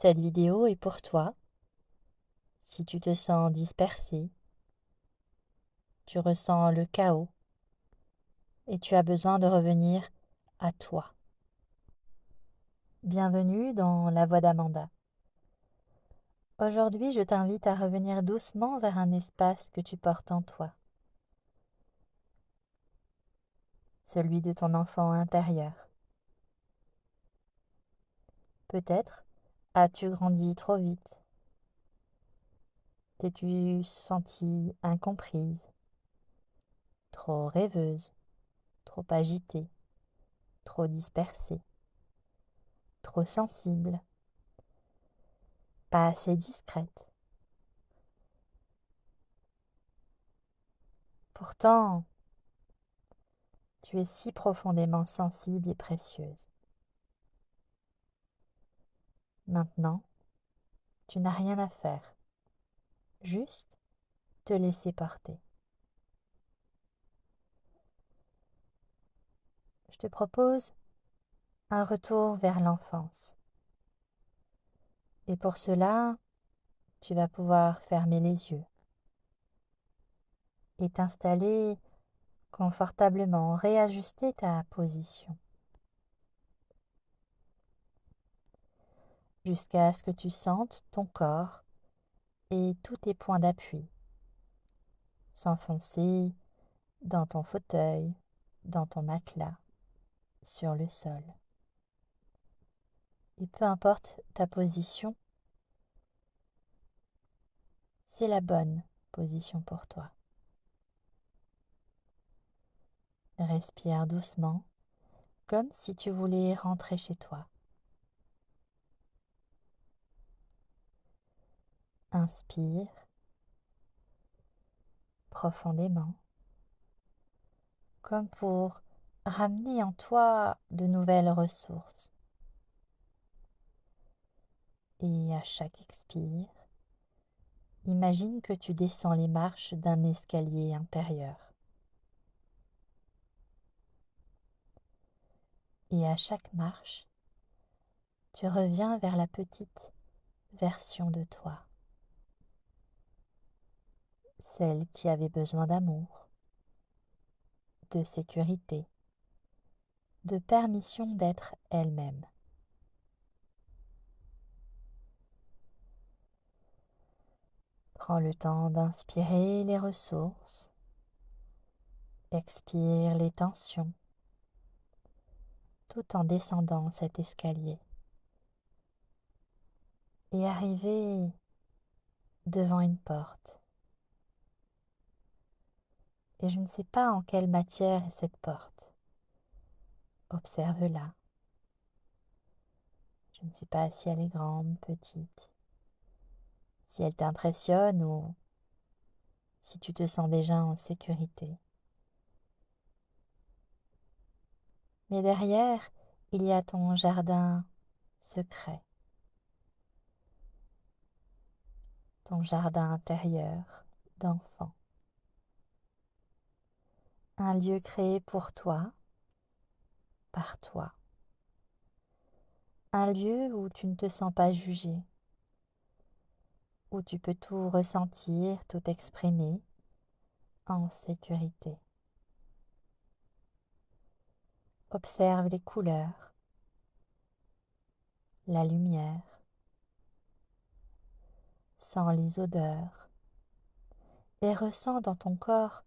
Cette vidéo est pour toi si tu te sens dispersé, tu ressens le chaos et tu as besoin de revenir à toi. Bienvenue dans La Voix d'Amanda. Aujourd'hui, je t'invite à revenir doucement vers un espace que tu portes en toi, celui de ton enfant intérieur. Peut-être as-tu grandi trop vite, t'es-tu sentie incomprise, trop rêveuse, trop agitée, trop dispersée, trop sensible, pas assez discrète. Pourtant, tu es si profondément sensible et précieuse. Maintenant, tu n'as rien à faire, juste te laisser porter. Je te propose un retour vers l'enfance. Et pour cela, tu vas pouvoir fermer les yeux et t'installer confortablement, réajuster ta position jusqu'à ce que tu sentes ton corps et tous tes points d'appui s'enfoncer dans ton fauteuil, dans ton matelas, sur le sol. Et peu importe ta position, c'est la bonne position pour toi. Respire doucement, comme si tu voulais rentrer chez toi. Inspire profondément, comme pour ramener en toi de nouvelles ressources. Et à chaque expire, imagine que tu descends les marches d'un escalier intérieur. Et à chaque marche, tu reviens vers la petite version de toi, celle qui avait besoin d'amour, de sécurité, de permission d'être elle-même. Prends le temps d'inspirer les ressources, expire les tensions, tout en descendant cet escalier. Et arriver devant une porte. Et je ne sais pas en quelle matière est cette porte. Observe-la. Je ne sais pas si elle est grande, petite, si elle t'impressionne ou si tu te sens déjà en sécurité. Mais derrière, il y a ton jardin secret, ton jardin intérieur d'enfant. Un lieu créé pour toi, par toi. Un lieu où tu ne te sens pas jugé, où tu peux tout ressentir, tout exprimer en sécurité. Observe les couleurs, la lumière, sens les odeurs et ressens dans ton corps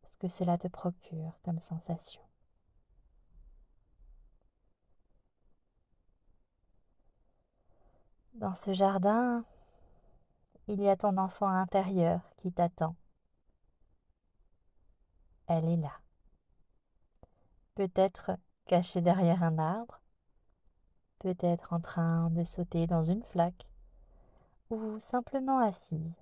ce que cela te procure comme sensation. Dans ce jardin, il y a ton enfant intérieur qui t'attend. Elle est là. Peut-être cachée derrière un arbre, peut-être en train de sauter dans une flaque, ou simplement assise,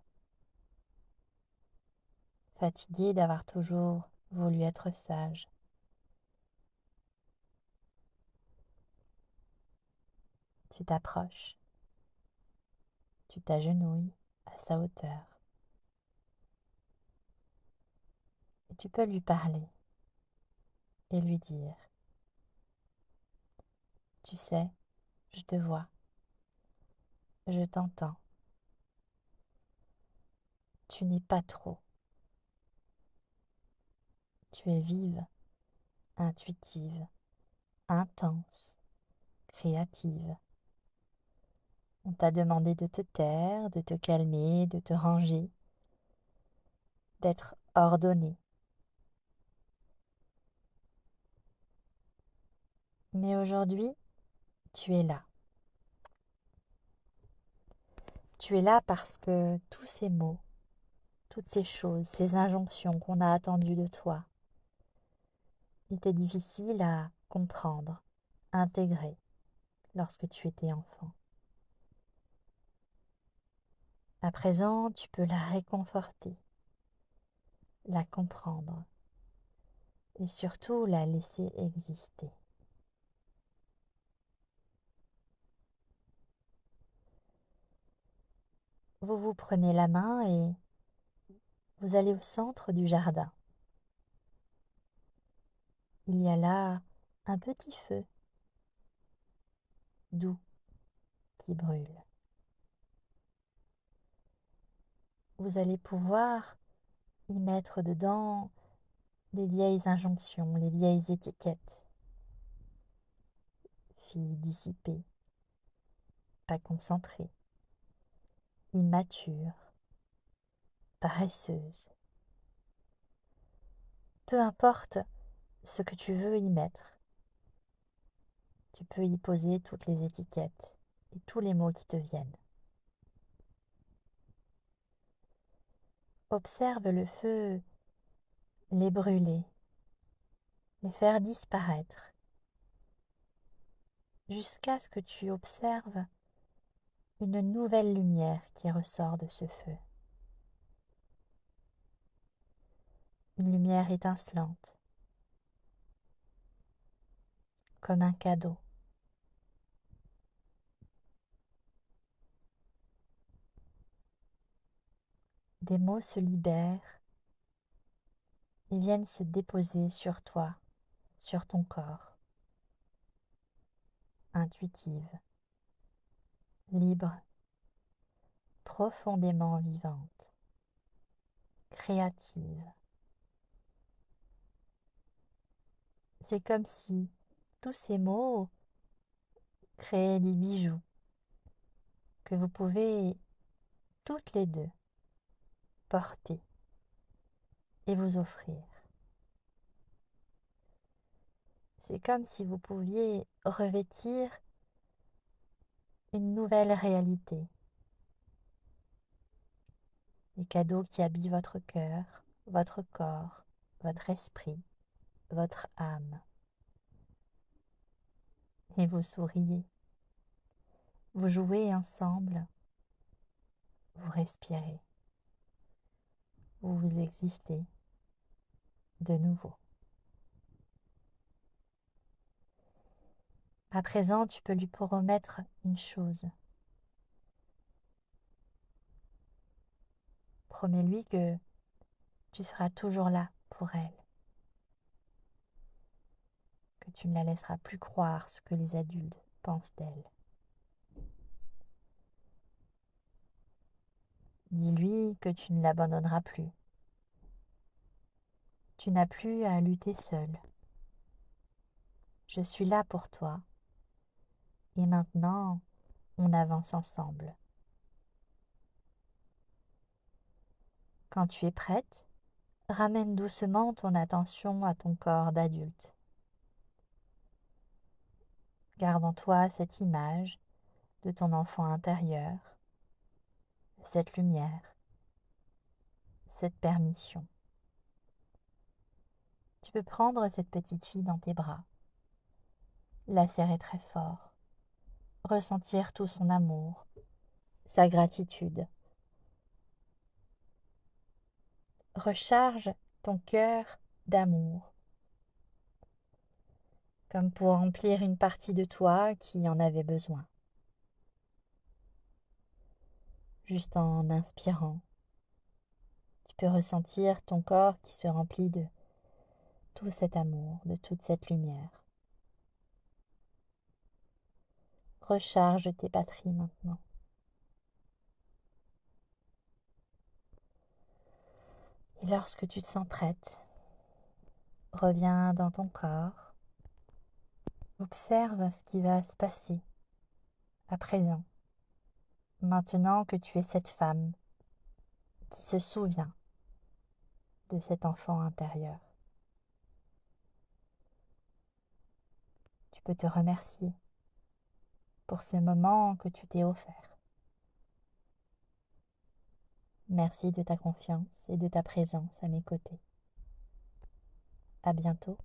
fatiguée d'avoir toujours voulu être sage. Tu t'approches, tu t'agenouilles à sa hauteur, et tu peux lui parler et lui dire: tu sais, je te vois, Je t'entends. Tu n'es pas trop. Tu es vive, intuitive, intense, créative. On t'a demandé de te taire, de te calmer, de te ranger, d'être ordonnée. Mais aujourd'hui, tu es là. Tu es là parce que tous ces mots, toutes ces choses, ces injonctions qu'on a attendues de toi, étaient difficiles à comprendre, intégrer lorsque tu étais enfant. À présent, tu peux la réconforter, la comprendre et surtout la laisser exister. Vous vous prenez la main et vous allez au centre du jardin. Il y a là un petit feu doux qui brûle. Vous allez pouvoir y mettre dedans les vieilles injonctions, les vieilles étiquettes. Fille dissipée, pas concentrée, immature, paresseuse. Peu importe ce que tu veux y mettre, tu peux y poser toutes les étiquettes et tous les mots qui te viennent. Observe le feu, les brûler, les faire disparaître, jusqu'à ce que tu observes une nouvelle lumière qui ressort de ce feu. Une lumière étincelante, comme un cadeau. Des mots se libèrent et viennent se déposer sur toi, sur ton corps. Intuitive, libre, profondément vivante, créative. C'est comme si tous ces mots créaient des bijoux que vous pouvez toutes les deux porter et vous offrir. C'est comme si vous pouviez revêtir une nouvelle réalité. Des cadeaux qui habillent votre cœur, votre corps, votre esprit, votre âme. Et vous souriez. Vous jouez ensemble. Vous respirez. Vous existez de nouveau. À présent, tu peux lui promettre une chose. Promets-lui que tu seras toujours là pour elle, que tu ne la laisseras plus croire ce que les adultes pensent d'elle. Dis-lui que tu ne l'abandonneras plus. Tu n'as plus à lutter seule. Je suis là pour toi. Et maintenant, on avance ensemble. Quand tu es prête, ramène doucement ton attention à ton corps d'adulte. Garde en toi cette image de ton enfant intérieur, cette lumière, cette permission. Tu peux prendre cette petite fille dans tes bras, la serrer très fort, ressentir tout son amour, sa gratitude. Recharge ton cœur d'amour, comme pour remplir une partie de toi qui en avait besoin. Juste en inspirant, tu peux ressentir ton corps qui se remplit de tout cet amour, de toute cette lumière. Recharge tes batteries maintenant. Et lorsque tu te sens prête, reviens dans ton corps, observe ce qui va se passer à présent, maintenant que tu es cette femme qui se souvient de cet enfant intérieur. Tu peux te remercier pour ce moment que tu t'es offert. Merci de ta confiance et de ta présence à mes côtés. À bientôt.